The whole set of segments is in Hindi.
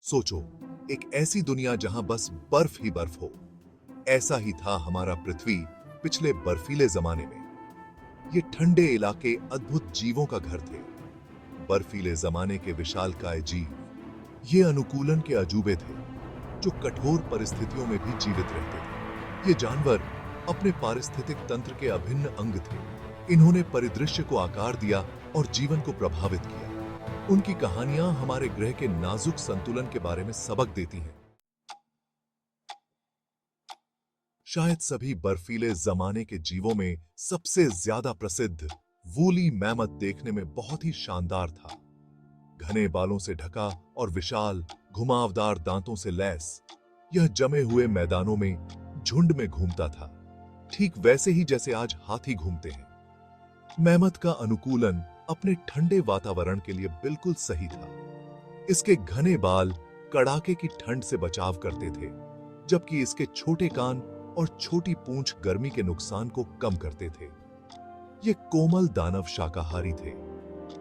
सोचो, एक ऐसी दुनिया जहां बस बर्फ ही बर्फ हो। ऐसा ही था हमारा पृथ्वी पिछले बर्फीले जमाने में। ये ठंडे इलाके अद्भुत जीवों का घर थे। बर्फीले जमाने के विशालकाय जीव ये अनुकूलन के अजूबे थे, जो कठोर परिस्थितियों में भी जीवित रहते थे। ये जानवर अपने पारिस्थितिक तंत्र के अभिन्न अंग थे। इन्होंने परिदृश्य को आकार दिया और जीवन को प्रभावित किया। उनकी कहानियां हमारे ग्रह के नाजुक संतुलन के बारे में सबक देती हैं। शायद सभी बर्फीले जमाने के जीवों में सबसे ज्यादा प्रसिद्ध वूली मैमथ देखने में बहुत ही शानदार था। घने बालों से ढका और विशाल घुमावदार दांतों से लैस, यह जमे हुए मैदानों में झुंड में घूमता था, ठीक वैसे ही जैसे आज हाथी घूमते हैं। मैमथ का अनुकूलन अपने ठंडे वातावरण के लिए बिल्कुल सही था। इसके घने बाल कड़ाके की ठंड से बचाव करते थे, जबकि इसके छोटे कान और छोटी पूंछ गर्मी के नुकसान को कम करते थे। ये कोमल दानव शाकाहारी थे,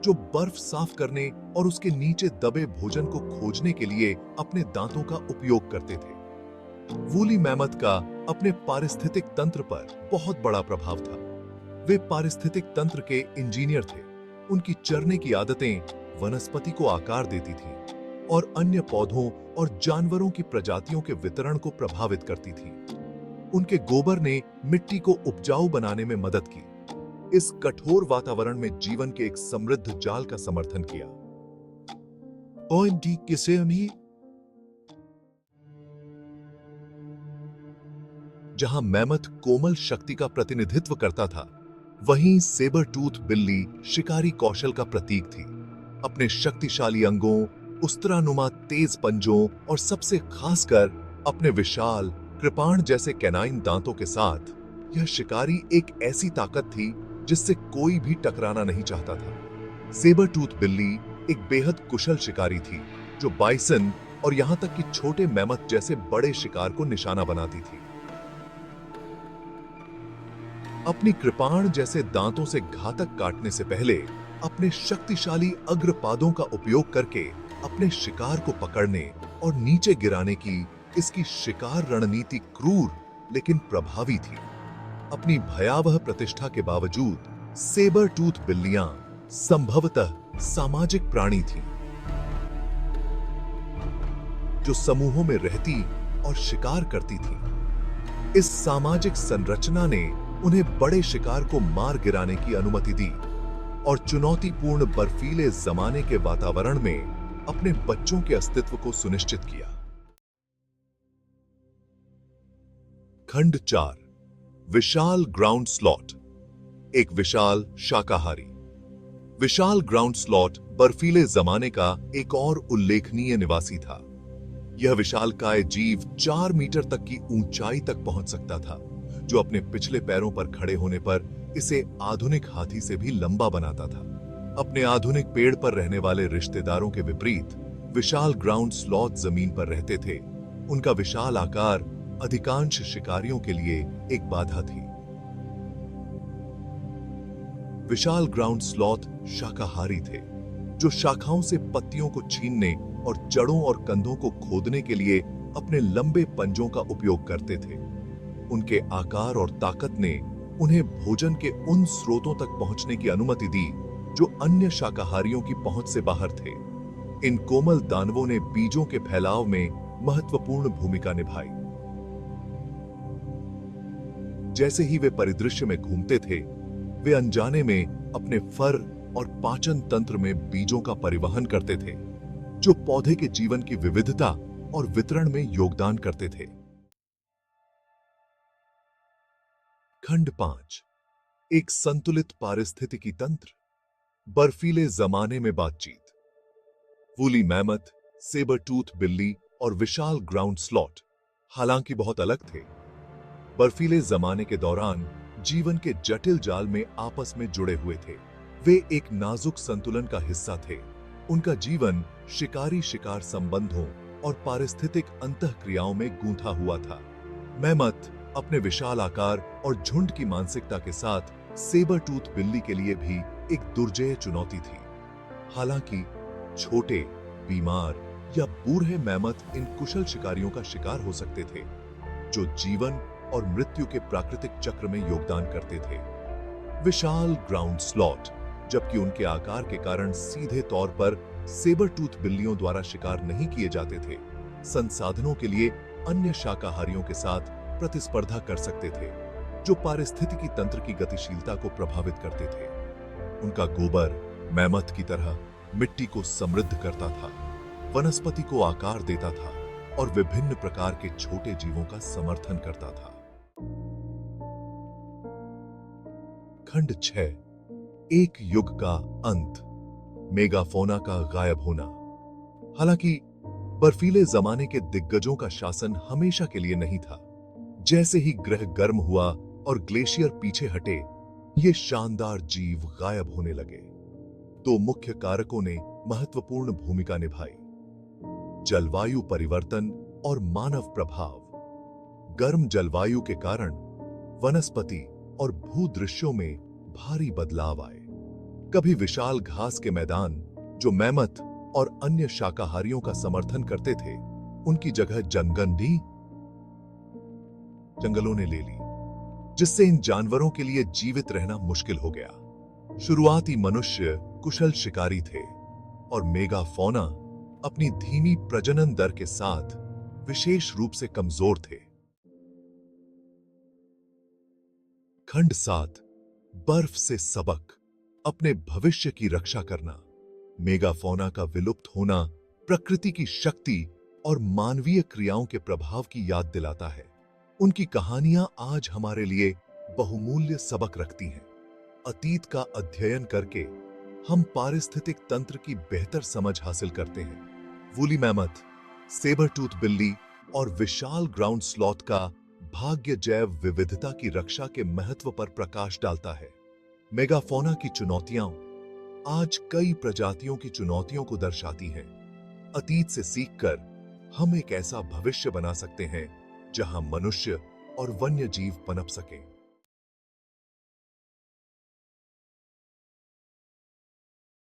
जो बर्फ साफ करने और उसके नीचे दबे भोजन को खोजने के लिए अपने दांतों का उपयोग करते थे। वूली मैमथ का अपने पारिस्थितिक तंत्र पर बहुत बड़ा प्रभाव था। वे पारिस्थितिक तंत्र के इंजीनियर थे। उनकी चरने की आदतें वनस्पति को आकार देती थीं और अन्य पौधों और जानवरों की प्रजातियों के वितरण को प्रभावित करती थीं। उनके गोबर ने मिट्टी को उपजाऊ बनाने में मदद की। इस कठोर वातावरण में जीवन के एक समृद्ध जाल का समर्थन किया। जहां मैमथ कोमल शक्ति का प्रतिनिधित्व करता था, वहीं सेबर टूथ बिल्ली शिकारी कौशल का प्रतीक थी। अपने शक्तिशाली अंगों, उस्तरानुमा तेज पंजों और सबसे खासकर अपने विशाल कृपाण जैसे कैनाइन दांतों के साथ, यह शिकारी एक ऐसी ताकत थी जिससे कोई भी टकराना नहीं चाहता था। सेबर टूथ बिल्ली एक बेहद कुशल शिकारी थी, जो बाइसन और यहां तक कि छोटे मैमथ जैसे बड़े शिकार को निशाना बनाती थी। अपनी कृपाण जैसे दांतों से घातक काटने से पहले अपने शक्तिशाली अग्रपादों का उपयोग करके अपने शिकार को पकड़ने और नीचे गिराने की इसकी शिकार रणनीति क्रूर लेकिन प्रभावी थी। अपनी भयावह प्रतिष्ठा के बावजूद सेबर टूथ बिल्लियां संभवतः सामाजिक प्राणी थीं, जो समूहों में रहती और शिकार करती थीं। इस सामाजिक संरचना ने उन्हें बड़े शिकार को मार गिराने की अनुमति दी और चुनौतीपूर्ण बर्फीले जमाने के वातावरण में अपने बच्चों के अस्तित्व को सुनिश्चित किया। खंड 4, विशाल ग्राउंड स्लॉथ। एक विशाल शाकाहारी। विशाल ग्राउंड स्लॉथ बर्फीले जमाने का एक और उल्लेखनीय निवासी था। यह विशालकाय जीव 4 मीटर तक की ऊंचाई तक पहुंच सकता था, जो अपने पिछले पैरों पर खड़े होने पर इसे आधुनिक हाथी से भी लंबा बनाता था। अपने आधुनिक पेड़ पर रहने वाले रिश्तेदारों के विपरीत विशाल ग्राउंड स्लॉथ जमीन पर रहते थे। उनका विशाल आकार अधिकांश शिकारियों के लिए एक बाधा थी। विशाल ग्राउंड स्लॉथ शाकाहारी थे, जो शाखाओं से पत्तियों को छीनने और जड़ों और कंधों को खोदने के लिए अपने लंबे पंजों का उपयोग करते थे। उनके आकार और ताकत ने उन्हें भोजन के उन स्रोतों तक पहुंचने की अनुमति दी जो अन्य शाकाहारियों की पहुंच से बाहर थे। इन कोमल दानवों ने बीजों के फैलाव में महत्वपूर्ण भूमिका निभाई। जैसे ही वे परिदृश्य में घूमते थे, वे अनजाने में अपने फर और पाचन तंत्र में बीजों का परिवहन करते थे, जो पौधे के जीवन की विविधता और वितरण में योगदान करते थे। खंड 5, एक संतुलित पारिस्थितिकी तंत्र। बर्फीले जमाने में बातचीत। वूली मैमथ, सेबर टूथ बिल्ली और विशाल ग्राउंड स्लॉथ हालांकि बहुत अलग थे, बर्फीले जमाने के दौरान जीवन के जटिल जाल में आपस में जुड़े हुए थे। वे एक नाजुक संतुलन का हिस्सा थे। उनका जीवन शिकारी शिकार संबंधों और पारिस्थितिक अंतःक्रियाओं में गूंथा हुआ था। मैमथ अपने विशाल आकार और झुंड की मानसिकता के साथ सेबर टूथ बिल्ली के लिए भी एक दुर्जेय चुनौती थी। हालांकि छोटे, बीमार या बूढ़े मैमथ इन कुशल शिकारियों का शिकार हो सकते थे, जो जीवन और मृत्यु के प्राकृतिक चक्र में योगदान करते थे। विशाल ग्राउंड स्लॉथ, जबकि उनके आकार के कारण सीधे तौर पर सेबर टूथ बिल्लियों द्वारा शिकार नहीं किए जाते थे, संसाधनों के लिए अन्य शाकाहारियों के साथ प्रतिस्पर्धा कर सकते थे, जो पारिस्थितिकी तंत्र की गतिशीलता को प्रभावित करते थे। उनका गोबर मैमथ की तरह मिट्टी को समृद्ध करता था, वनस्पति को आकार देता था और विभिन्न प्रकार के छोटे जीवों का समर्थन करता था। खंड 6, एक युग का अंत, मेगाफोना का गायब होना। हालांकि बर्फीले जमाने के दिग्गजों का शासन हमेशा के लिए नहीं था। जैसे ही ग्रह गर्म हुआ और ग्लेशियर पीछे हटे, ये शानदार जीव गायब होने लगे। दो मुख्य कारकों ने महत्वपूर्ण भूमिका निभाई: जलवायु परिवर्तन और मानव प्रभाव। गर्म जलवायु के कारण वनस्पति और भूदृश्यों में भारी बदलाव आए। कभी विशाल घास के मैदान, जो मैमथ और अन्य शाकाहारियों का समर्थन करते थे, उनकी जगह जंगलों ने ले ली, जिससे इन जानवरों के लिए जीवित रहना मुश्किल हो गया। शुरुआती मनुष्य कुशल शिकारी थे और मेगाफौना अपनी धीमी प्रजनन दर के साथ विशेष रूप से कमजोर थे। खंड 7, बर्फ से सबक, अपने भविष्य की रक्षा करना। मेगाफौना का विलुप्त होना प्रकृति की शक्ति और मानवीय क्रियाओं के प्रभाव की याद दिलाता है। उनकी कहानियां आज हमारे लिए बहुमूल्य सबक रखती हैं। अतीत का अध्ययन करके हम पारिस्थितिक तंत्र की बेहतर समझ हासिल करते हैं। वूली मैमथ, सेबर टूथ बिल्ली और विशाल ग्राउंड स्लॉथ का भाग्य जैव विविधता की रक्षा के महत्व पर प्रकाश डालता है। मेगाफौना की चुनौतियां आज कई प्रजातियों की चुनौतियों को दर्शाती हैं। अतीत से सीखकर हम एक ऐसा भविष्य बना सकते हैं जहां मनुष्य और वन्य जीव पनप सकें।